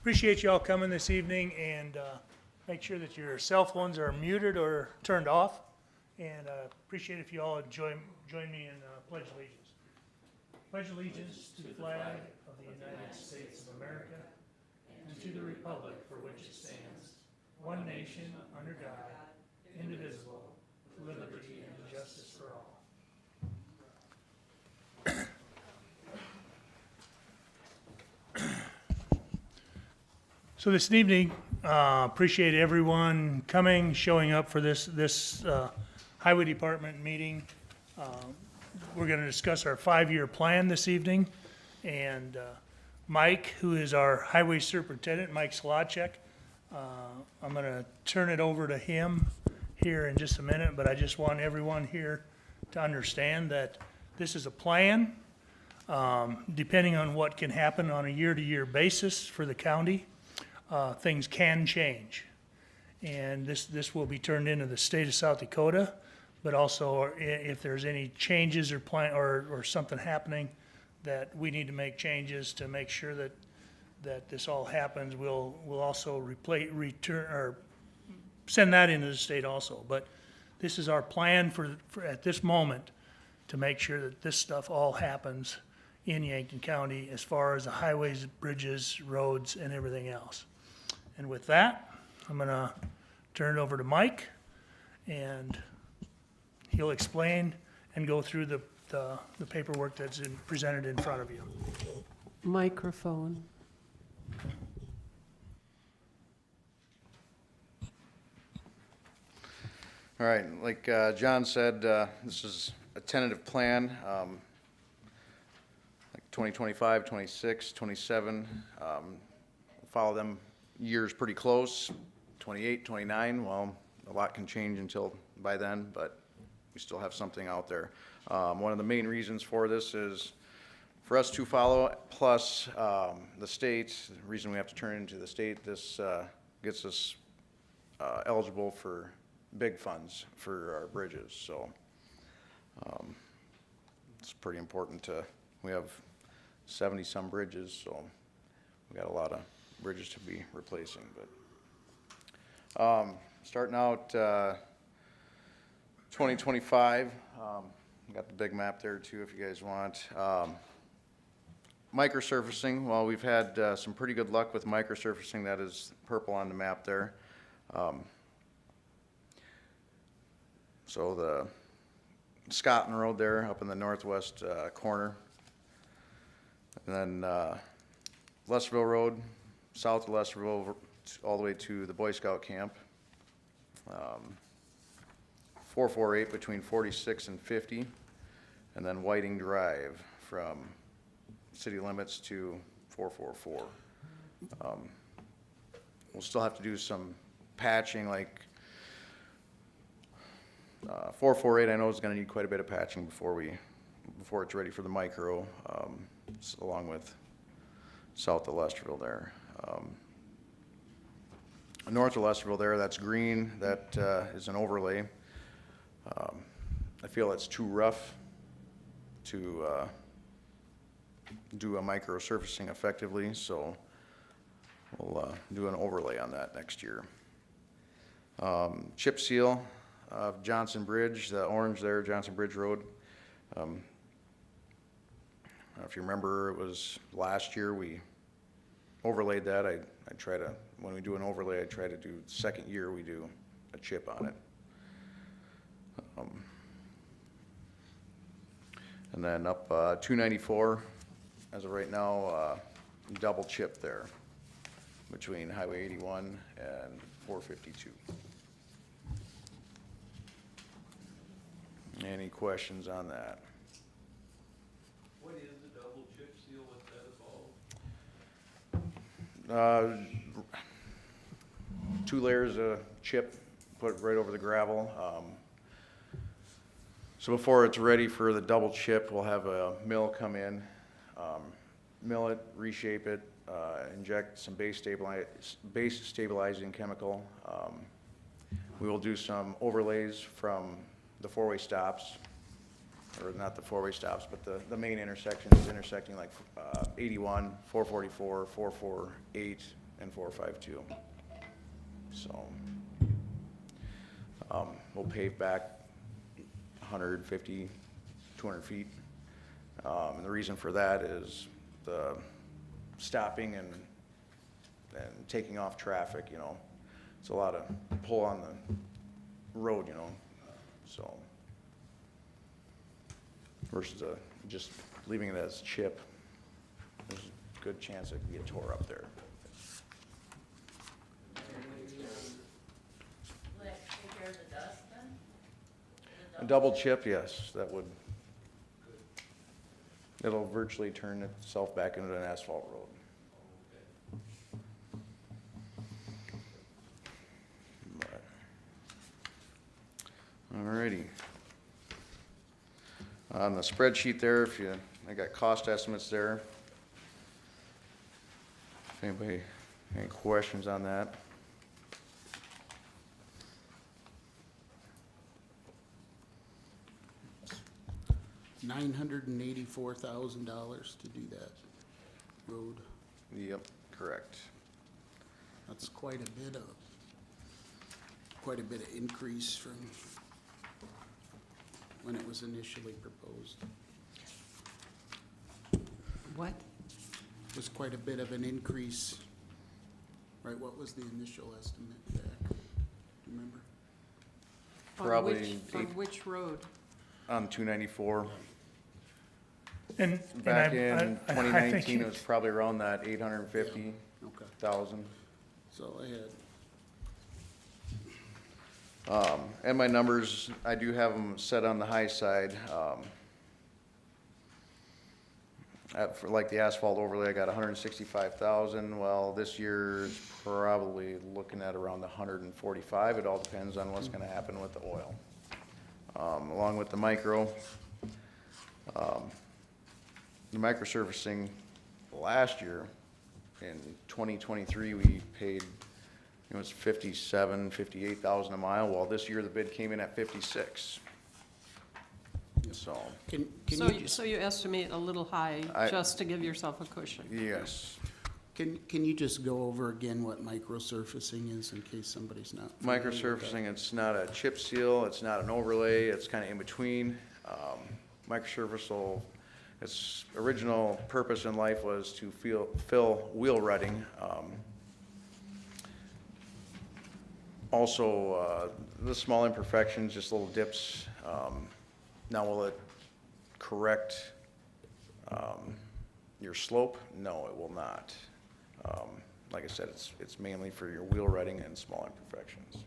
Appreciate you all coming this evening, and make sure that your cell phones are muted or turned off. And appreciate if you all join me in Pledge Allegiance. Pledge allegiance to the flag of the United States of America and to the republic for which it stands, one nation, under God, indivisible, with liberty and justice for all. So this evening, appreciate everyone coming, showing up for this Highway Department meeting. We're going to discuss our 5-year plan this evening. And Mike, who is our Highway Superintendent, Mike Slodchek, I'm going to turn it over to him here in just a minute, but I just want everyone here to understand that this is a plan, depending on what can happen on a year-to-year basis for the county. Things can change. And this will be turned into the state of South Dakota, but also if there's any changes or plan or something happening that we need to make changes to make sure that this all happens, we'll also return or send that into the state also. But this is our plan for at this moment to make sure that this stuff all happens in Yankton County as far as the highways, bridges, roads, and everything else. And with that, I'm going to turn it over to Mike, and he'll explain and go through the paperwork that's presented in front of you. Microphone. All right, like John said, this is a tentative plan, like 2025, 26, 27. Follow them years pretty close. 28, 29, well, a lot can change until by then, but we still have something out there. One of the main reasons for this is for us to follow, plus the state. The reason we have to turn into the state, this gets us eligible for big funds for our bridges. So it's pretty important we have 70 some bridges, so we got a lot of bridges to be replacing. But starting out 2025, got the big map there too if you guys want. Microsurfacing, well, we've had some pretty good luck with microsurfacing. That is purple on the map there. So the Scotland Road there up in the northwest corner, and then Lesterville Road, south of Lesterville, all the way to the Boy Scout camp. 448 between 46 and 50, and then Whiting Drive from city limits to 444. We'll still have to do some patching, like 448 I know is going to need quite a bit of patching before it's ready for the micro, along with south of Lesterville there. North of Lesterville there, that's green, that is an overlay. I feel it's too rough to do a micro surfacing effectively, so we'll do an overlay on that next year. Chip seal of Johnson Bridge, the orange there, Johnson Bridge Road. If you remember, it was last year we overlaid that. I try to, when we do an overlay, I try to do the second year we do a chip on it. And then up 294, as of right now, double chip there between Highway 81 and 452. Any questions on that? What is the double chip seal? What's that involved? 2 layers of chip, put it right over the gravel. So before it's ready for the double chip, we'll have a mill come in, mill it, reshape it, inject some base stabilizing chemical. We will do some overlays from the 4-way stops, or not the 4-way stops, but the main intersections intersecting like 81, 444, 448, and 452. So, we'll pave back 150, 200 feet. And the reason for that is the stopping and taking off traffic, you know. It's a lot of pull on the road, you know, so. Versus just leaving it as chip, there's a good chance it could get tore up there. Will that take care of the dust then? A double chip, yes, that would, it'll virtually turn itself back into an asphalt road. But- Alrighty. On the spreadsheet there, I got cost estimates there. If anybody, any questions on that? $984,000 to do that road. Yep, correct. That's quite a bit of increase from when it was initially proposed. What? It was quite a bit of an increase, right? What was the initial estimate back? Do you remember? Probably On eight- which road? On 294. And Back I in think 2019, it was probably around that 850,000. Okay, so I had, And my numbers, I do have them set on the high side. For like the asphalt overlay, I got 165,000. Well, this year is probably looking at around 145. It all depends on what's gonna happen with the oil. Along with the micro, the microsurfacing last year in 2023, we paid, it was 58,000 a mile. Well, this year the bid came in at 56. So, can So, you just, so you estimate a little high I- just to give yourself a cushion? yes. can you just go over again what microsurfacing is in case somebody's not familiar with that? Microsurfacing, it's not a chip seal, it's not an overlay, it's kind of in between. Microsurface will, its original purpose in life was to fill wheel rutting. Also, the small imperfections, just little dips. Now, will it correct your slope? No, it will not. Like I said, it's mainly for your wheel rutting and small imperfections.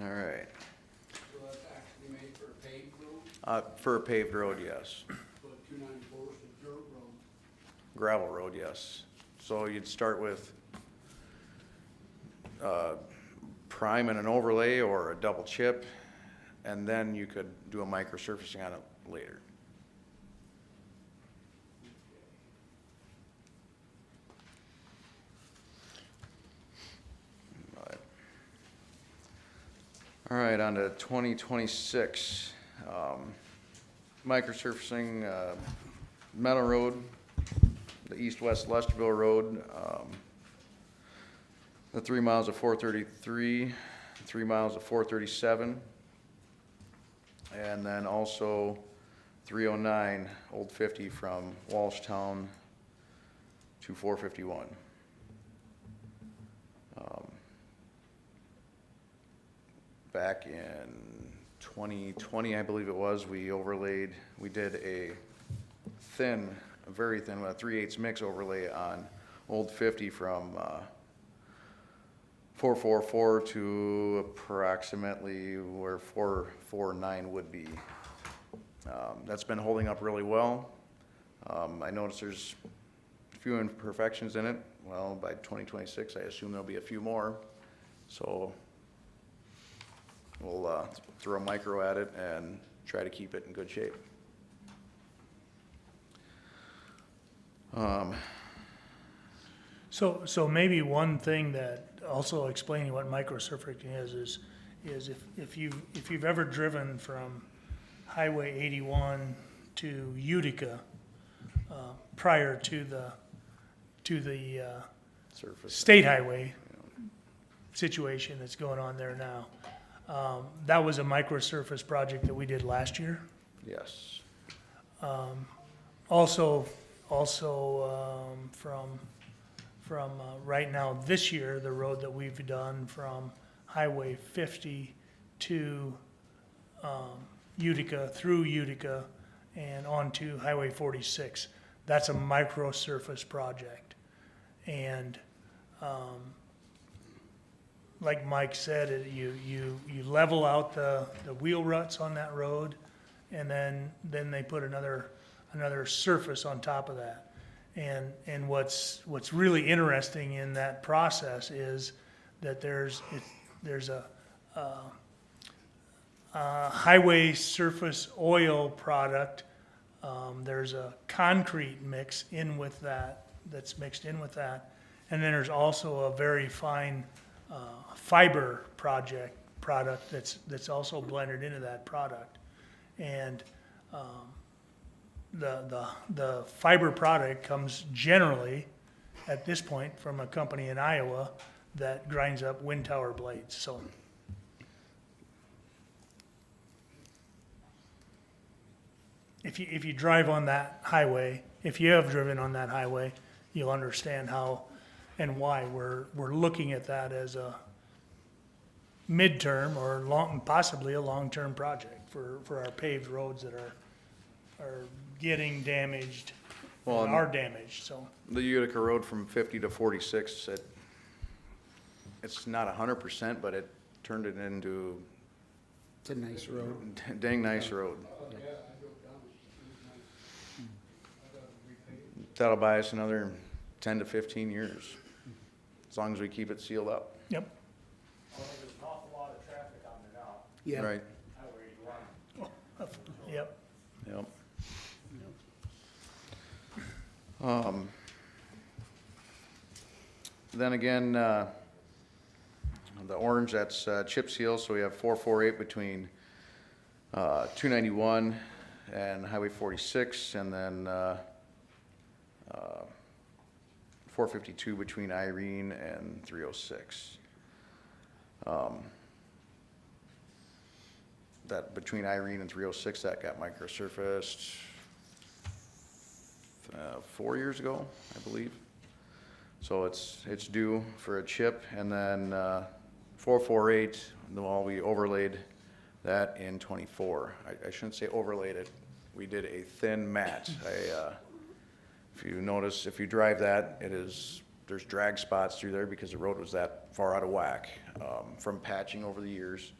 All right. So that's actually made for a paved road, For a paved road, yes. but 294 is a dirt road. Gravel road, yes. So you'd start with prime and an overlay or a double chip, and then you could do a microsurfacing on it later. All right, on to 2026. Microsurfacing, Meadow Road, the east-west Lesterville Road, the 3 miles of 433, 3 miles of 437, and then also 309, Old 50 from Walshtown to 451. Back in 2020, I believe it was, we did a very thin, with a 3/8 mix overlay on Old 50 from 444 to approximately where 449 would be. That's been holding up really well. I noticed there's a few imperfections in it. Well, by 2026, I assume there'll be a few more. So we'll throw a micro at it and try to keep it in good shape. So maybe one thing that, also explaining what microsurfacing is if you've ever driven from Highway 81 to Utica prior to the Surface. state highway situation that's going on there now. That was a microsurface project that we did last year. Yes. Also, from right now, this year, the road that we've done from Highway 50 to Utica, through Utica, and onto Highway 46, that's a microsurface project. And like Mike said, you level out the wheel ruts on that road, and then they put another surface on top of that. And what's really interesting in that process is that there's a highway surface oil product. There's a concrete mix in with that, that's mixed in with that. And then there's also a very fine fiber product that's also blended into that product. And the fiber product comes generally, at this point, from a company in Iowa that grinds up wind tower blades, so. If you drive on that highway, if you have driven on that highway, you'll understand how and why we're looking at that as a midterm or possibly a long-term project for our paved roads that are getting damaged, Well, and are damaged, so. The Utica Road from 50 to 46, it's not 100%, but it turned it into It's a nice road. a dang nice road. That'll buy us another 10 to 15 years, as long as we keep it sealed up. Yep. Well, there's an awful lot of traffic on there now, Yeah. Right, Highway 81. Yep. yep. Then again, the orange, that's chip seal, so we have 448 between 291 and Highway 46, and then 452 between Irene and 306. That between Irene and 306, that got microsurfaced 4 years ago, I believe. So it's due for a chip, and then 448, well, we overlaid that in '24. I shouldn't say overlaid it. We did a thin mat. If you notice, if you drive that, there's drag spots through there because the road was that far out of whack from patching over the years.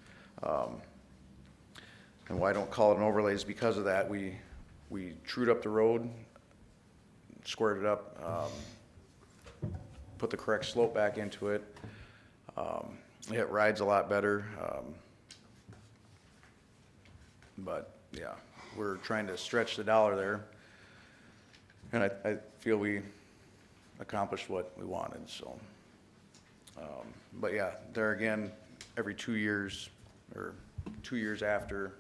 And why I don't call it an overlay is because of that. We trued up the road, squared it up, put the correct slope back into it. It rides a lot better. But yeah, we're trying to stretch the dollar there. And I feel we accomplished what we wanted, so. But yeah, there again, every 2 years, or 2 years after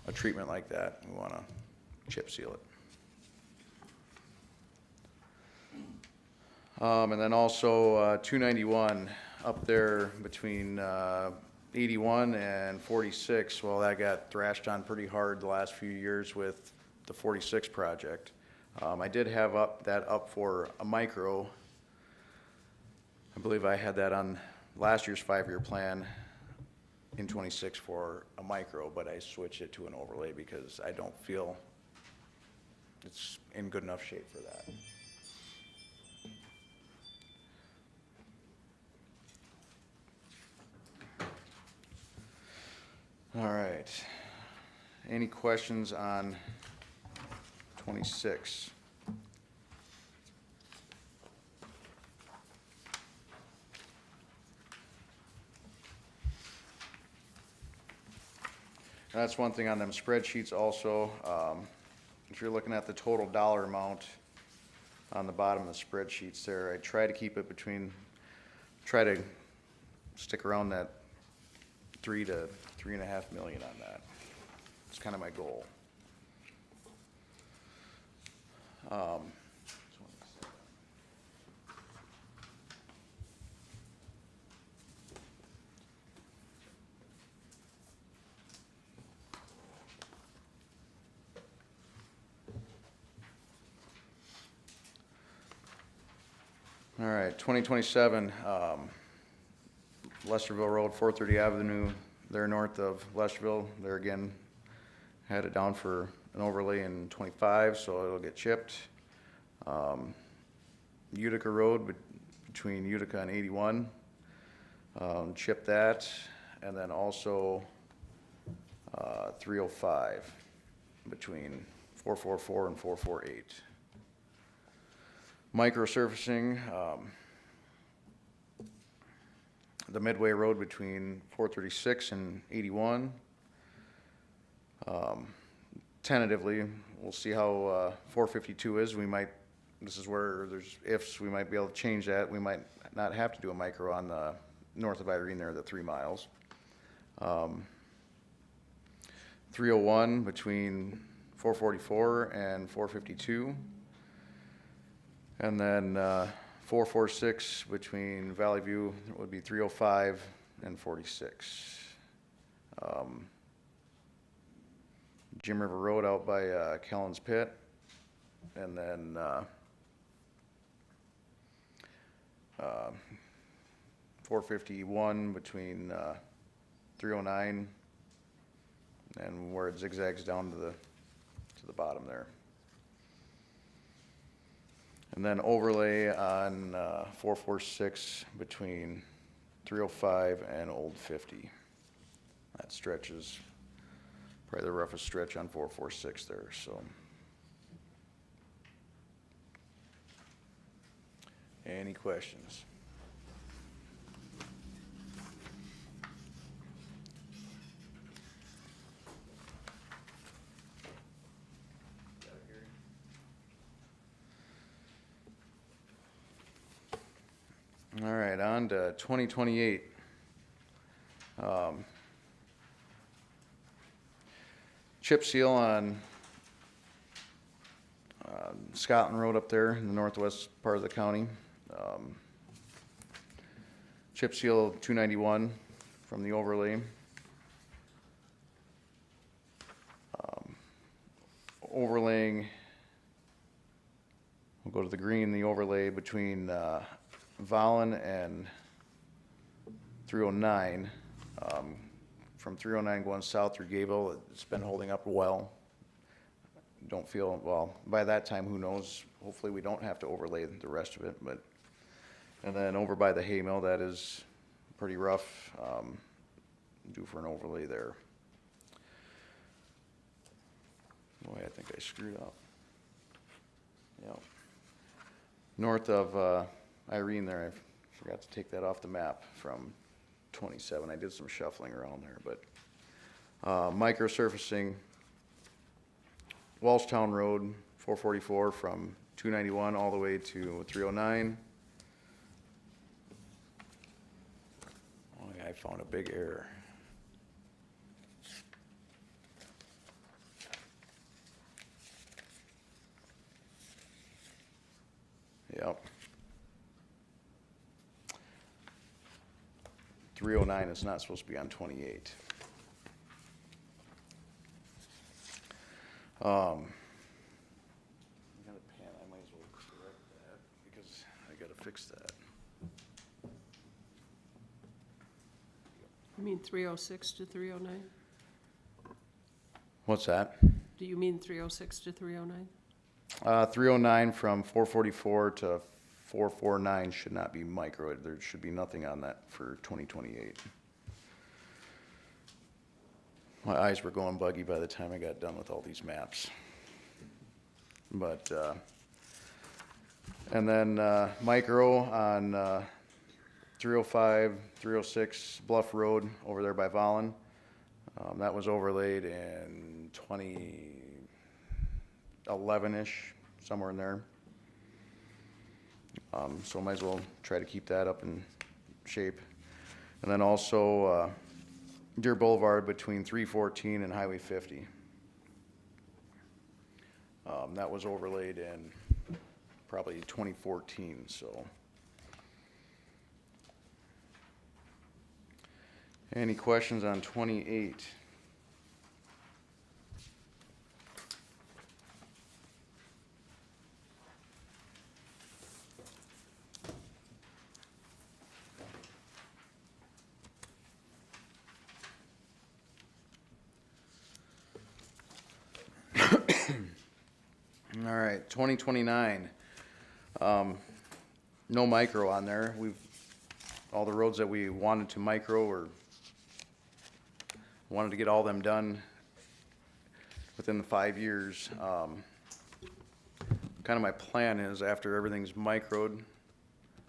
a treatment like that, we wanna chip seal it. And then also, 291 up there between, 81 and 46, well, that got thrashed on pretty hard the last few years with the 46 project. I did have that up for a micro. I believe I had that on last year's 5-year plan in '26 for a micro, but I switched it to an overlay because I don't feel it's in good enough shape for that. All right. Any questions on 26? That's one thing on them spreadsheets also. If you're looking at the total dollar amount on the bottom of the spreadsheets there, I try to keep it try to stick around that 3 to 3.5 million on that. It's kind of my goal. All right, 2027, Lesterville Road, 430 Avenue, they're north of Lesterville. They're again, had it down for an overlay in 25, so it'll get chipped. Utica Road between Utica and 81, chip that. And then also 305 between 444 and 448. Microsurfacing, the Midway Road between 436 and 81. Tentatively, we'll see how 452 is. We might, this is where there's ifs, we might be able to change that. We might not have to do a micro on the north of Irene there, the 3 miles. 301 between 444 and 452. And then 446 between Valley View would be 305 and 46. Jim River Road out by Kellen's Pit. And then 451 between 309 and where it zigzags down to the bottom there. And then overlay on 446 between 305 and Old 50. That stretch is probably the roughest stretch on 446 there, so. Any questions? All right, on to 2028. Chip seal on Scotland Road up there in the northwest part of the county. Chip seal 291 from the overlay. Overlaying, we'll go to the green, the overlay between Vollen and 309. From 309 going south through Gayville, it's been holding up well. Don't feel, well, by that time, who knows? Hopefully we don't have to overlay the rest of it, but, and then over by the hay mill, that is pretty rough, due for an overlay there. Boy, I think I screwed up. Yep. North of Irene there, I forgot to take that off the map from 27. I did some shuffling around there, but microsurfacing, Walshtown Road, 444 from 291 all the way to 309. Oh, yeah, I found a big error. Yep. 309 is not supposed to be on 28. I got a pen, I might as well correct that because I gotta fix that. You mean 306 to 309? What's that? Do you mean 306 to 309? 309 from 444 to 449 should not be micro. There should be nothing on that for 2028. My eyes were going buggy by the time I got done with all these maps. But, and then micro on 305, 306 Bluff Road over there by Vollen. That was overlaid in 2011-ish, somewhere in there. So might as well try to keep that up in shape. And then also Deer Boulevard between 314 and Highway 50. That was overlaid in probably 2014, so. Any questions on 28? All right, 2029. No micro on there. All the roads that we wanted to micro or wanted to get all them done within the 5 years. Kind of my plan is after everything's microed,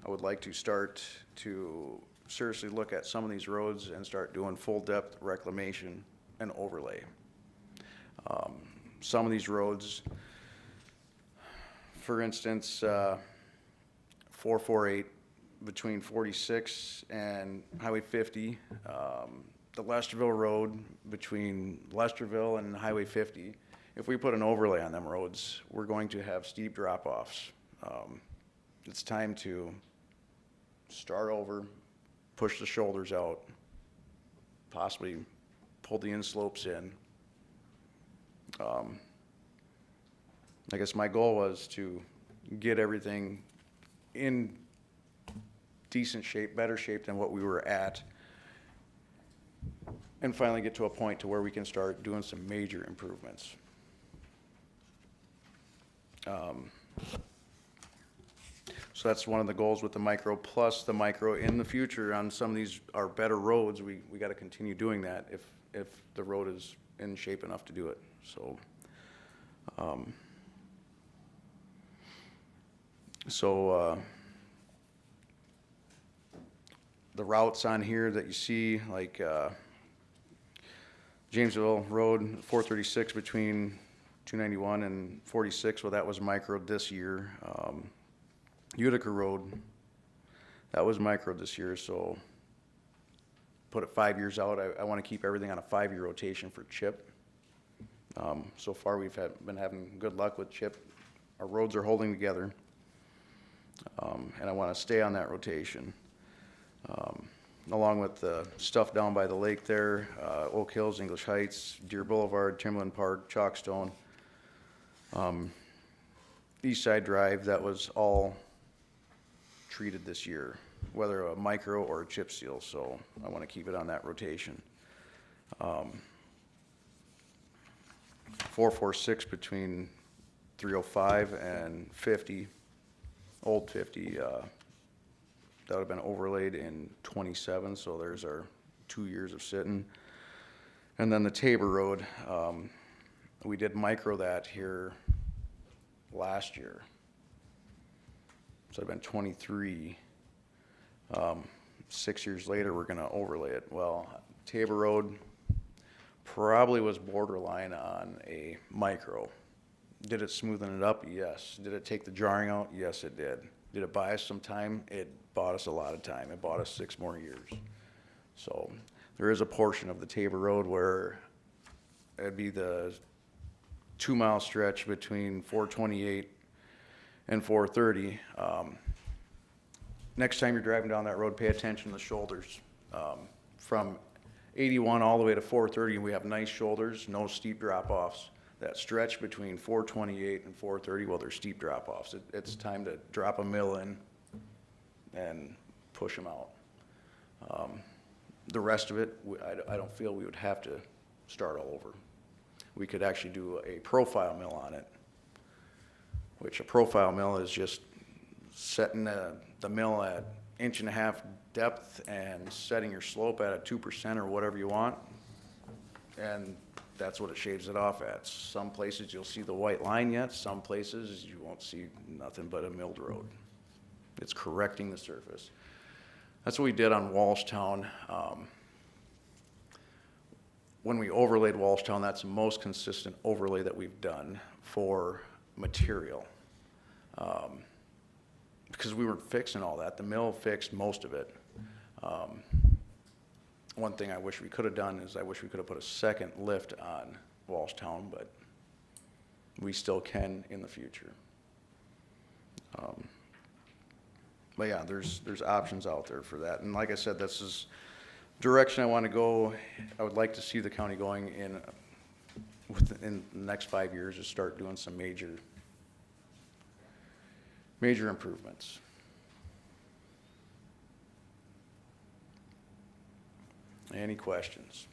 I would like to start to seriously look at some of these roads and start doing full depth reclamation and overlay. Some of these roads, for instance, 448 between 46 and Highway 50, the Lesterville Road between Lesterville and Highway 50. If we put an overlay on them roads, we're going to have steep drop-offs. It's time to start over, push the shoulders out, possibly pull the inslopes in. I guess my goal was to get everything in decent shape, better shape than what we were at, and finally get to a point to where we can start doing some major improvements. So that's one of the goals with the micro, plus the micro in the future on some of these are better roads. We got to continue doing that if the road is in shape enough to do it. So, the routes on here that you see, like Jamesville Road, 436 between 291 and 46, well, that was microed this year. Utica Road, that was microed this year, so put it 5 years out. I want to keep everything on a 5-year rotation for chip. So far, we've been having good luck with chip. Our roads are holding together, and I want to stay on that rotation. Along with the stuff down by the lake there, Oak Hills, English Heights, Deer Boulevard, Timberland Park, Chalkstone, East Side Drive, that was all treated this year, whether a micro or a chip seal, so I want to keep it on that rotation. 446 between 305 and 50, old 50, that would have been overlaid in 27, so there's our 2 years of sitting. And then the Tabor Road, we did micro that here last year. So it'd been 23. 6 years later, we're gonna overlay it. Well, Tabor Road probably was borderline on a micro. Did it smoothen it up? Yes. Did it take the jarring out? Yes, it did. Did it buy us some time? It bought us a lot of time. It bought us 6 more years. So there is a portion of the Tabor Road where it'd be the 2-mile stretch between 428 and 430. Next time you're driving down that road, pay attention to the shoulders. From 81 all the way to 430, we have nice shoulders, no steep drop-offs. That stretch between 428 and 430, well, there's steep drop-offs. It's time to drop a mill in and push them out. The rest of it, I don't feel we would have to start all over. We could actually do a profile mill on it, which a profile mill is just setting the mill at 1.5 inch depth and setting your slope at a 2% or whatever you want, and that's what it shaves it off at. Some places you'll see the white line yet, some places you won't see nothing but a milled road. It's correcting the surface. That's what we did on Walshtown. When we overlaid Walshtown, that's the most consistent overlay that we've done for material. Because we weren't fixing all that. The mill fixed most of it. One thing I wish we could have done is I wish we could have put a second lift on Walshtown, but we still can in the future. But yeah, there's options out there for that. And like I said, this is direction I want to go. I would like to see the county going in within the next 5 years to start doing some major improvements. Any questions?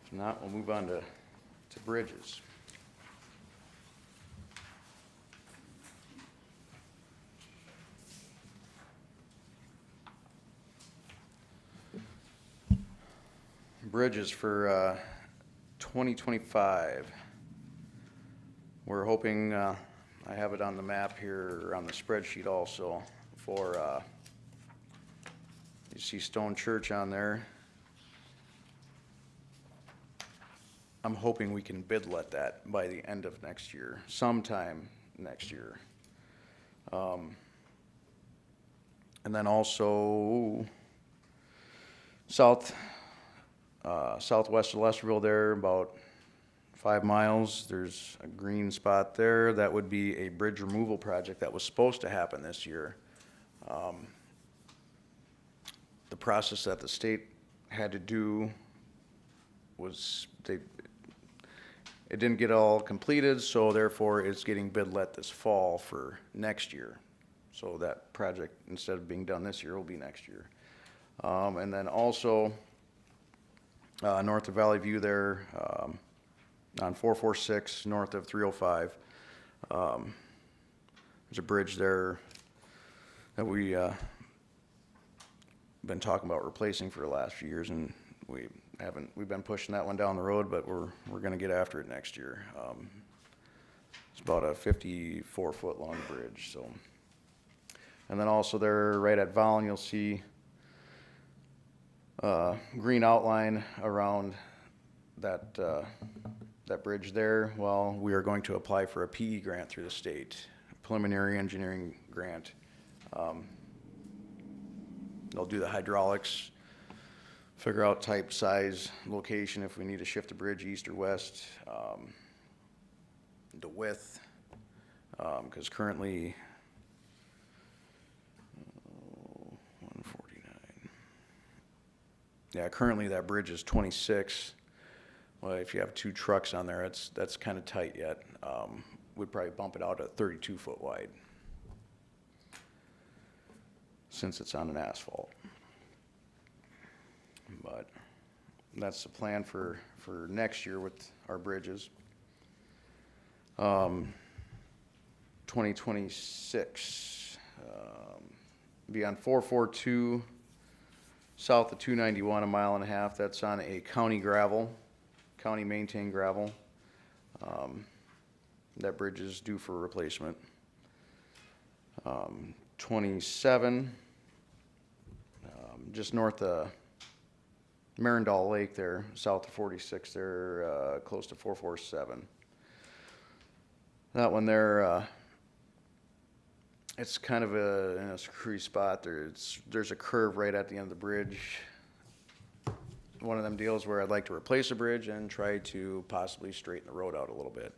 If not, we'll move on to bridges. Bridges for 2025. We're hoping, I have it on the map here, on the spreadsheet also, for, you see Stone Church on there. I'm hoping we can bid let that by the end of next year, sometime next year. And then also southwest of Lesterville there, about 5 miles, there's a green spot there. That would be a bridge removal project that was supposed to happen this year. The process that the state had to do was it didn't get all completed, so therefore it's getting bid let this fall for next year. So that project, instead of being done this year, will be next year. And then also, north of Valley View there, on 446, north of 305, there's a bridge there that we been talking about replacing for the last few years, and we've been pushing that one down the road, but we're gonna get after it next year. It's about a 54-foot long bridge, so. And then also there, right at Vollen, you'll see green outline around that bridge there. Well, we are going to apply for a PE grant through the state, preliminary engineering grant. They'll do the hydraulics, figure out type, size, location, if we need to shift the bridge east or west, the width, because currently 149. Yeah, currently that bridge is 26. Well, if you have 2 trucks on there, that's kind of tight yet. We'd probably bump it out to 32 foot wide, since it's on an asphalt. But that's the plan for next year with our bridges. 2026, be on 442 south of 291, 1.5 miles. That's on a county maintained gravel. That bridge is due for replacement. 27, just north of Marindal Lake there, south of 46 there, close to 447. That one there, it's kind of in a screwy spot. There's a curve right at the end of the bridge. One of them deals where I'd like to replace a bridge and try to possibly straighten the road out a little bit.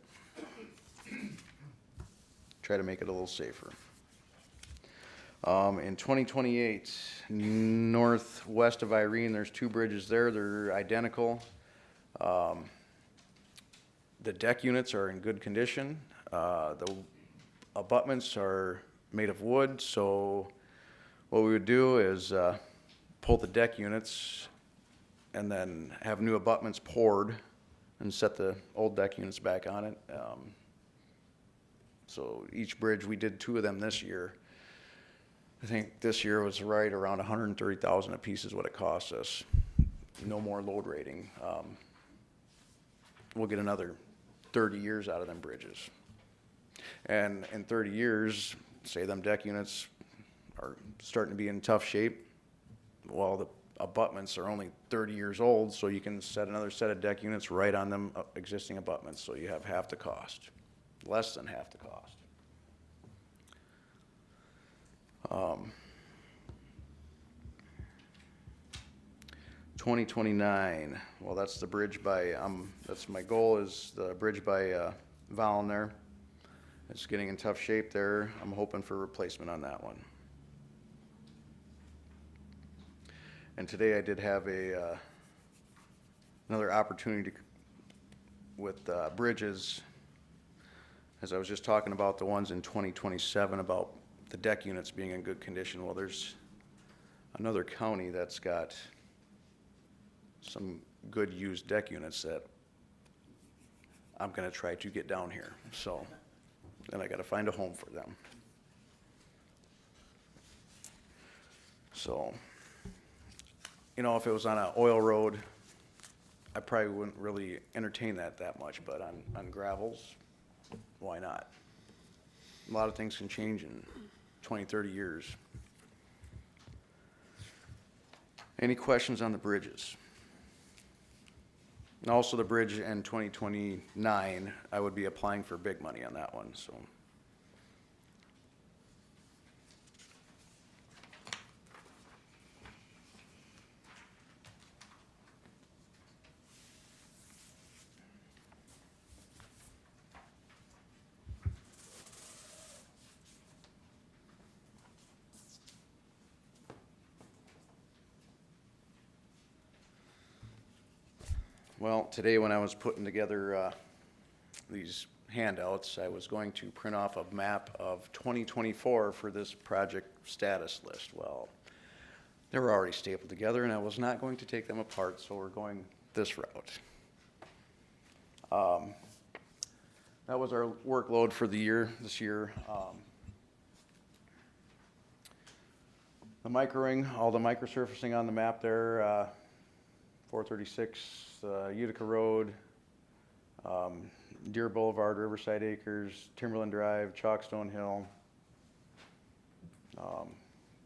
Try to make it a little safer. In 2028, northwest of Irene, there's 2 bridges there. They're identical. The deck units are in good condition. The abutments are made of wood, so what we would do is pull the deck units and then have new abutments poured and set the old deck units back on it. So each bridge, we did 2 of them this year. I think this year was right around 130,000 a piece is what it cost us. No more load rating. We'll get another 30 years out of them bridges. And in 30 years, say them deck units are starting to be in tough shape. Well, the abutments are only 30 years old, so you can set another set of deck units right on them existing abutments, so you have half the cost, less than half the cost. 2029, well, that's the bridge by, that's my goal, is the bridge by Vollen there. It's getting in tough shape there. I'm hoping for replacement on that one. And today I did have another opportunity with bridges, as I was just talking about the ones in 2027, about the deck units being in good condition. Well, there's another county that's got some good used deck units that I'm gonna try to get down here, so, then I gotta find a home for them. So, you know, if it was on an oil road, I probably wouldn't really entertain that much, but on gravels, why not? A lot of things can change in 20, 30 years. Any questions on the bridges? And also the bridge in 2029, I would be applying for big money on that one, so. Well, today when I was putting together these handouts, I was going to print off a map of 2024 for this project status list. Well, they were already stapled together and I was not going to take them apart, so we're going this route. That was our workload for the year, this year. The microing, all the microsurfacing on the map there, 436 Utica Road, Deer Boulevard, Riverside Acres, Timberland Drive, Chalkstone Hill.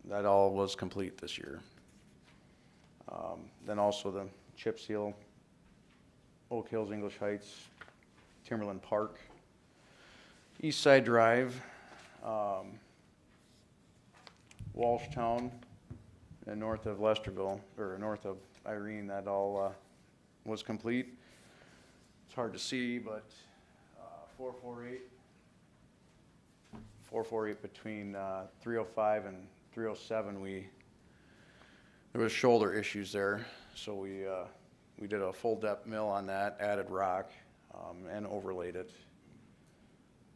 That all was complete this year. Then also the chip seal, Oak Hills, English Heights, Timberland Park, East Side Drive, Walshtown, and north of Lesterville, or north of Irene, that all was complete. It's hard to see, but 448 between 305 and 307, there was shoulder issues there, so we did a full depth mill on that, added rock, and overlaid it.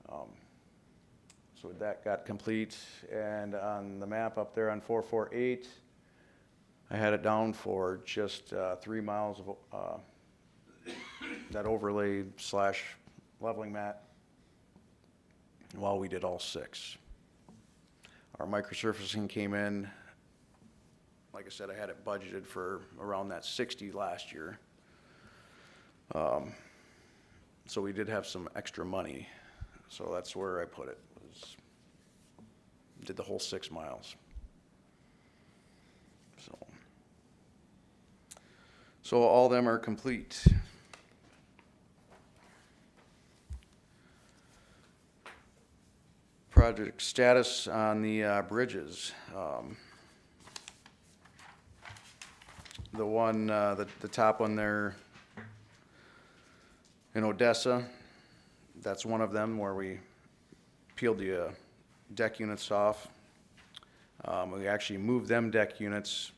So that got complete, and on the map up there on 448, I had it down for just 3 miles of that overlaid / leveling mat, while we did all 6. Our microsurfacing came in, like I said, I had it budgeted for around that 60 last year. So we did have some extra money, so that's where I put it, did the whole 6 miles. So all of them are complete. Project status on the bridges. The one, the top one there in Odessa, that's one of them where we peeled the deck units off. We actually moved them deck units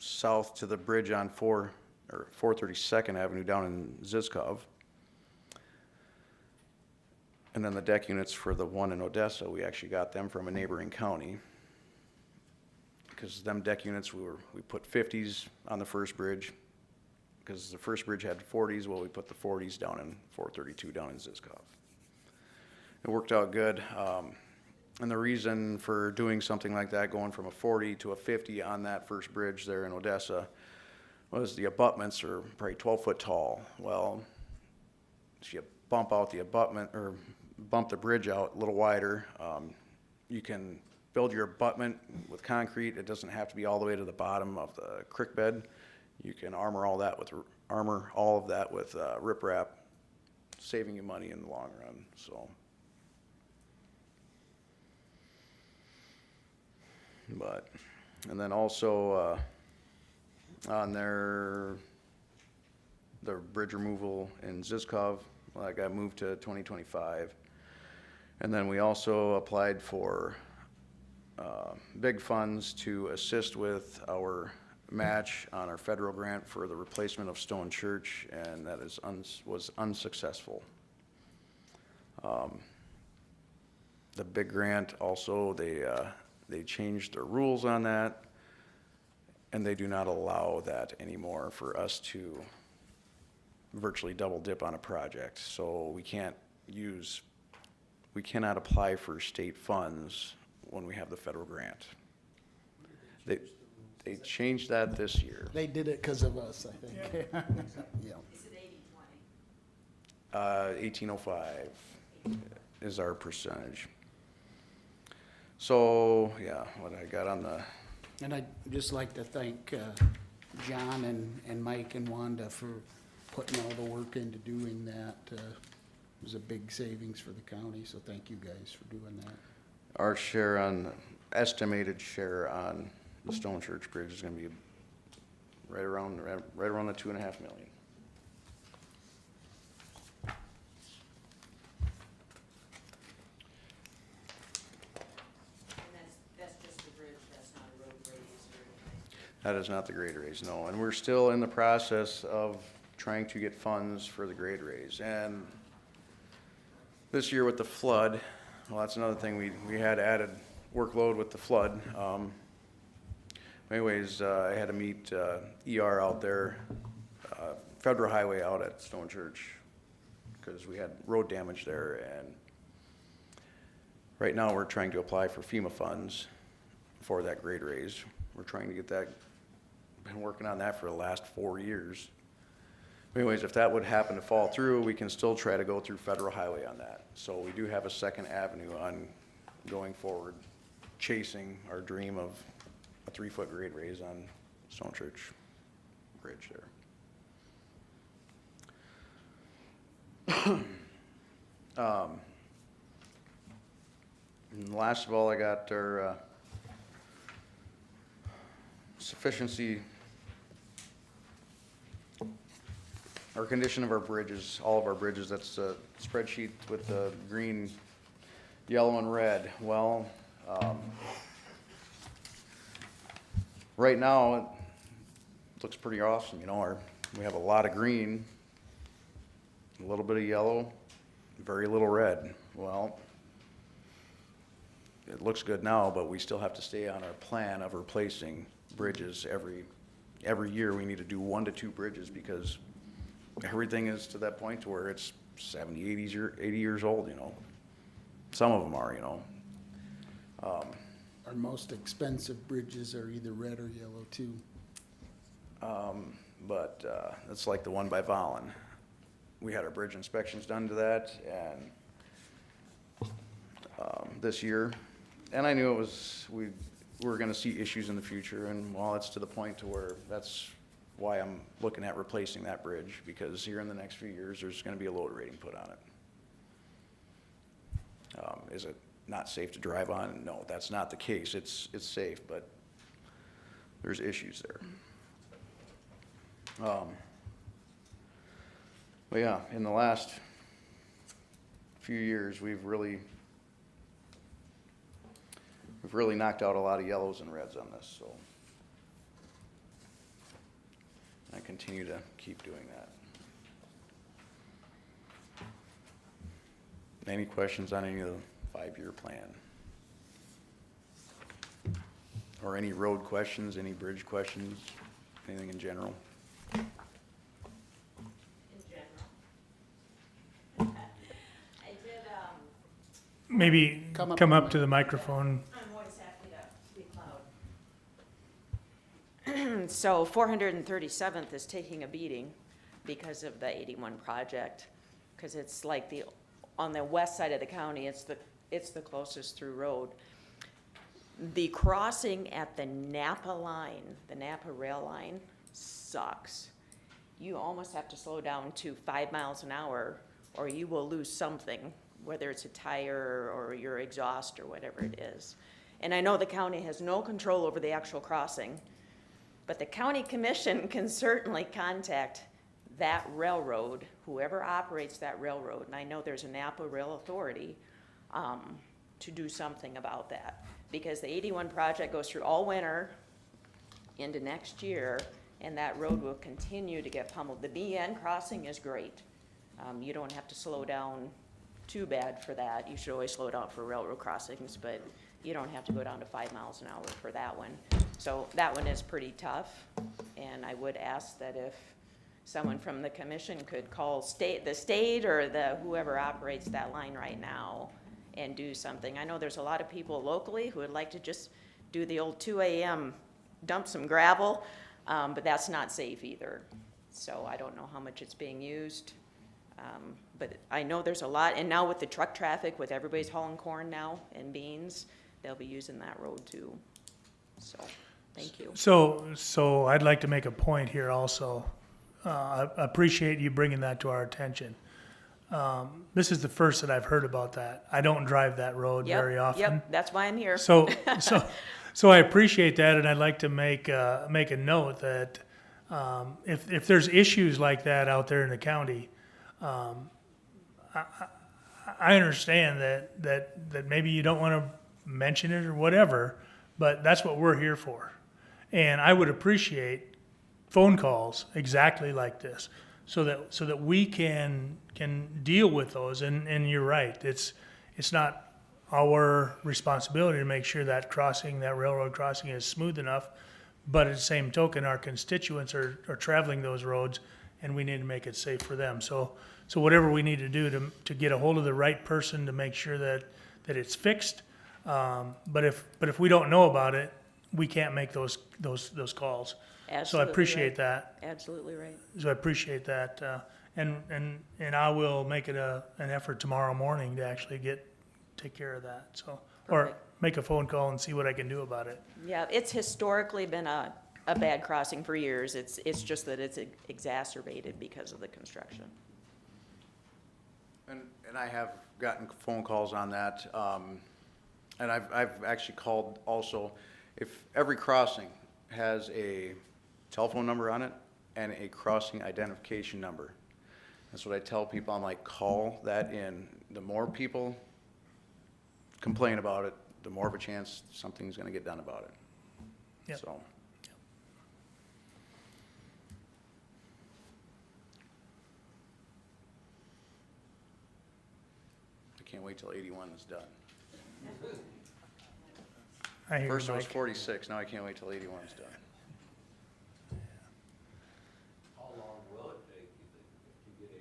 south to the bridge on 432nd Avenue down in Zizkov. And then the deck units for the one in Odessa, we actually got them from a neighboring county. Because them deck units, we put 50s on the first bridge. Because the first bridge had 40s, well, we put the 40s down in 432 down in Zizkov. It worked out good. And the reason for doing something like that, going from a 40 to a 50 on that first bridge there in Odessa, was the abutments are probably 12 foot tall. Well, if you bump out the abutment, or bump the bridge out a little wider, you can build your abutment with concrete. It doesn't have to be all the way to the bottom of the creek bed. You can armor all of that with riprap, saving you money in the long run. So. And then also on the bridge removal in Zizkov, that got moved to 2025. And then we also applied for big funds to assist with our match on our federal grant for the replacement of Stone Church, and that was unsuccessful. The big grant also, they changed their rules on that, And they do not allow that anymore for us to virtually double dip on a project. So we cannot apply for state funds when we have the federal grant. They changed that this year. They did it because of us, I think. Yeah. Is it 80/20? 1805 is our percentage. So, yeah, what I got on the, And I'd just like to thank John and Mike and Wanda for putting all the work into doing that. It was a big savings for the county, so thank you guys for doing that. our share on, estimated share on the Stone Church Bridge is gonna be right around the 2.5 million. And that's just the bridge, that's not a road raise or anything? That is not the grade raise, no. And we're still in the process of trying to get funds for the grade raise. And this year with the flood, well, that's another thing, we had added workload with the flood. Anyways, I had to meet ER out there, Federal Highway out at Stone Church, because we had road damage there. And right now, we're trying to apply for FEMA funds for that grade raise. We're trying to get that, been working on that for the last 4 years. Anyways, if that would happen to fall through, we can still try to go through Federal Highway on that. So we do have a second avenue on going forward, chasing our dream of a 3-foot grade raise on Stone Church Bridge there. And last of all, I got our sufficiency, our condition of our bridges, all of our bridges. That's a spreadsheet with the green, yellow, and red. Well, right now, it looks pretty awesome, you know. We have a lot of green, a little bit of yellow, very little red. Well, it looks good now, but we still have to stay on our plan of replacing bridges every year. We need to do 1 to 2 bridges because everything is to that point to where it's 70, 80 years old, you know. Some of them are, you know. Our most expensive bridges are either red or yellow too. But it's like the one by Vollen. We had our bridge inspections done to that, and this year, and I knew we were going to see issues in the future, and well, it's to the point to where that's why I'm looking at replacing that bridge, because here in the next few years, there's going to be a load rating put on it. Is it not safe to drive on? No, that's not the case. It's safe, but there's issues there. But yeah, in the last few years, we've really knocked out a lot of yellows and reds on this, so I continue to keep doing that. Any questions on any of the 5-year plan? Or any road questions, any bridge questions, anything in general? In general. I did, Maybe Come up come to up the to the microphone. I'm always happy to speak loud. So 437th is taking a beating because of the 81 project, because it's like on the west side of the county, it's the closest through road. The crossing at the Napa line, the Napa rail line, sucks. You almost have to slow down to 5 miles an hour or you will lose something, whether it's a tire or your exhaust or whatever it is. And I know the county has no control over the actual crossing, but the county commission can certainly contact that railroad, whoever operates that railroad, and I know there's a Napa Rail Authority, to do something about that. Because the 81 project goes through all winter into next year, and that road will continue to get pummeled. The BN crossing is great. You don't have to slow down too bad for that. You should always slow down for railroad crossings, but you don't have to go down to 5 miles an hour for that one. So that one is pretty tough, and I would ask that if someone from the commission could call the state or whoever operates that line right now and do something. I know there's a lot of people locally who would like to just do the old 2 AM, dump some gravel, but that's not safe either. So I don't know how much it's being used. But I know there's a lot, and now with the truck traffic, with everybody's hauling corn now and beans, they'll be using that road too. So, thank you. So I'd like to make a point here also. I appreciate you bringing that to our attention. This is the first that I've heard about that. I don't drive that road very often. Yep, that's why I'm here. So I appreciate that, and I'd like to make a note that if there's issues like that out there in the county, I understand that maybe you don't want to mention it or whatever, but that's what we're here for. And I would appreciate phone calls exactly like this, so that we can deal with those. And you're right, it's not our responsibility to make sure that railroad crossing is smooth enough, but at the same token, our constituents are traveling those roads, and we need to make it safe for them. So whatever we need to do to get a hold of the right person to make sure that it's fixed. But if we don't know about it, we can't make those calls. Absolutely So I appreciate right. that. Absolutely right. So I appreciate that. And I will make it an effort tomorrow morning to actually take care of that. So, or Perfect. make a phone call and see what I can do about it. Yeah, it's historically been a bad crossing for years. It's just that it's exacerbated because of the construction. And I have gotten phone calls on that, and I've actually called also, if every crossing has a telephone number on it and a crossing identification number. That's what I tell people, I'm like, call that in. The more people complain about it, the more of a chance something's gonna get done about it. Yep. So. I can't wait till 81 is done. I hear you, First it was Mike. 46, now I can't wait till 81 is done. How long will it take, you think, to get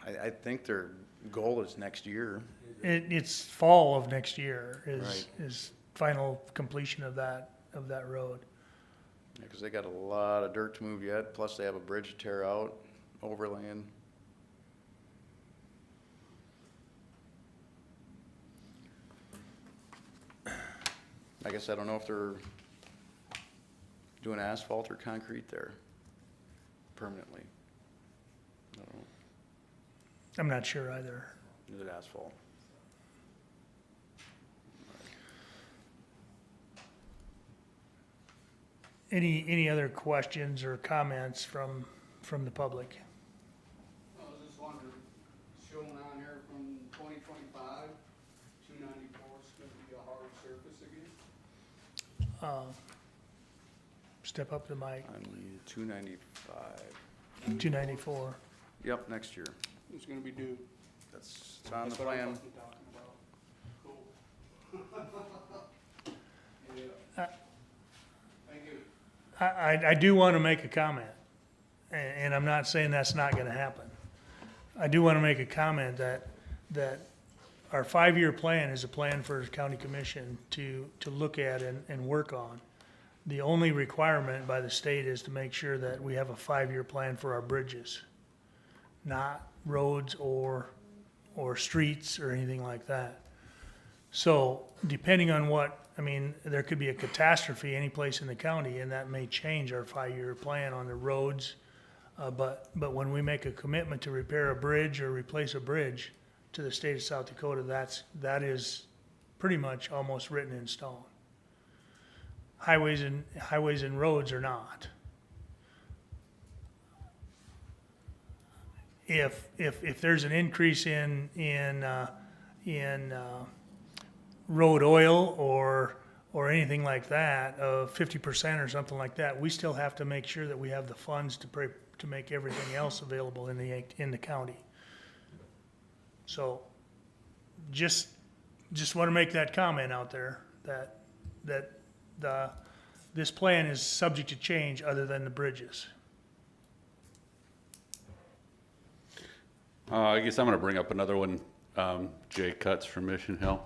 81 done? I think their goal is next year. It's fall of next year Right. is final completion of that road. Because they got a lot of dirt to move yet, plus they have a bridge to tear out, overlaying. I guess I don't know if they're doing asphalt or concrete there permanently. I don't know. I'm not sure either. Is it asphalt? Any other questions or comments from the public? I was just wondering, showing on here from 2025, 294 is gonna be a hard surface again? Step up to the mic, On 295. 294. Yep, next year. It's gonna be due. It's on the That's what I'm plan. fucking talking about. Cool. Yeah. Thank you. I do want to make a comment, and I'm not saying that's not going to happen. I do want to make a comment that our 5-year plan is a plan for the county commission to look at and work on. The only requirement by the state is to make sure that we have a 5-year plan for our bridges, not roads or streets or anything like that. So depending on there could be a catastrophe any place in the county, and that may change our 5-year plan on the roads. But when we make a commitment to repair a bridge or replace a bridge to the state of South Dakota, that is pretty much almost written in stone. Highways and roads are not. If there's an increase in road oil or anything like that of 50% or something like that, we still have to make sure that we have the funds to make everything else available in the county. So just want to make that comment out there that this plan is subject to change other than the bridges. I guess I'm gonna bring up another one, Jay Cutts from Mission Hill.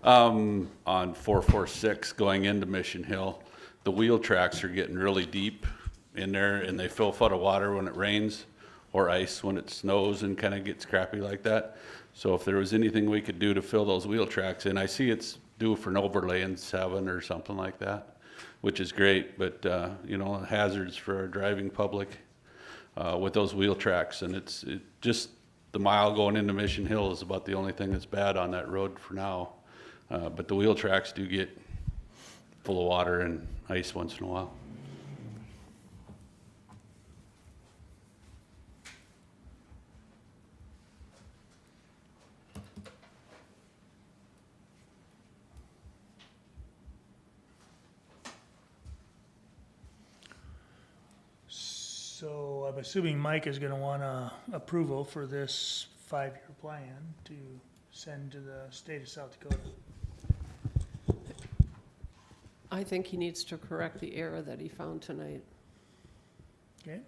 On 446 going into Mission Hill, the wheel tracks are getting really deep in there and they fill full of water when it rains or ice when it snows and kind of gets crappy like that. So if there was anything we could do to fill those wheel tracks in, I see it's due for an overlay in 7 or something like that, which is great, but, you know, hazards for our driving public, with those wheel tracks. And it just, the mile going into Mission Hill is about the only thing that's bad on that road for now. But the wheel tracks do get full of water and ice once in a while. So I'm assuming Mike is gonna want approval for this 5-year plan to send to the state of South Dakota. I think he needs to correct the error that he found tonight. Okay?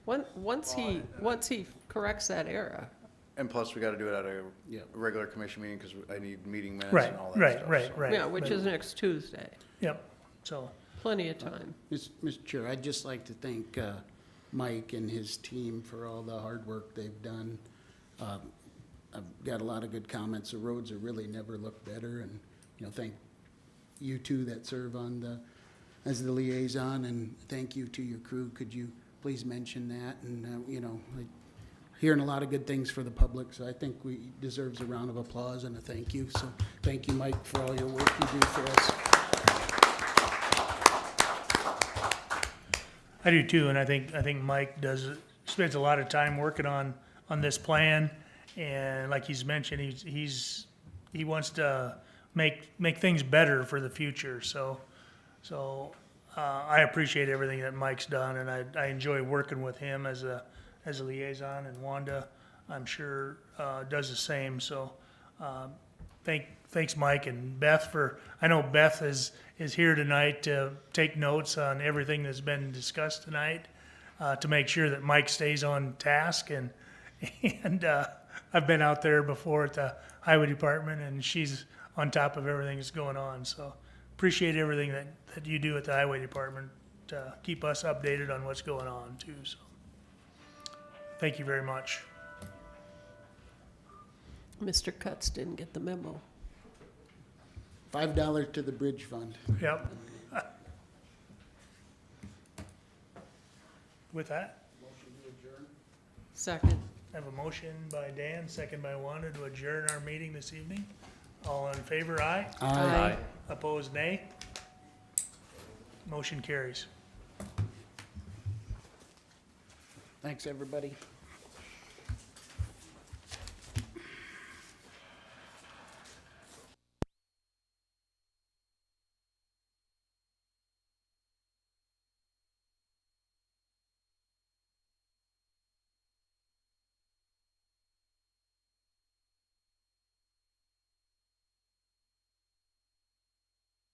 Once he corrects that error, And plus, we gotta do it at a Yeah. regular commission meeting, cause I need meeting minutes Right, and all that right, stuff. right, so. right. yeah, which But- is next Tuesday. Yep, so, Plenty of time. Mr. Chair, I'd just like to thank Mike and his team for all the hard work they've done. I've got a lot of good comments. The roads have really never looked better, and, you know, thank you two that serve on as the liaison, and thank you to your crew. Could you please mention that? And, you know, like, hearing a lot of good things for the public, so I think we deserves a round of applause and a thank you. So thank you, Mike, for all your work you do for us. I do too, and I think Mike spends a lot of time working on this plan, and like he's mentioned, he wants to make things better for the future, so I appreciate everything that Mike's done, and I enjoy working with him as a liaison, and Wanda, I'm sure, does the same, so, thanks, Mike, and Beth I know Beth is here tonight to take notes on everything that's been discussed tonight, to make sure that Mike stays on task, and I've been out there before at the highway department, and she's on top of everything that's going on, so appreciate everything that you do at the highway department to keep us updated on what's going on too, so. Thank you very much. Mr. Cutts didn't get the memo. $5 to the bridge fund. Yep. With that, Second. I have a motion by Dan, second by Wanda to adjourn our meeting this evening. All in favor, aye. Aye. Opposed, nay. Motion carries. Thanks, everybody.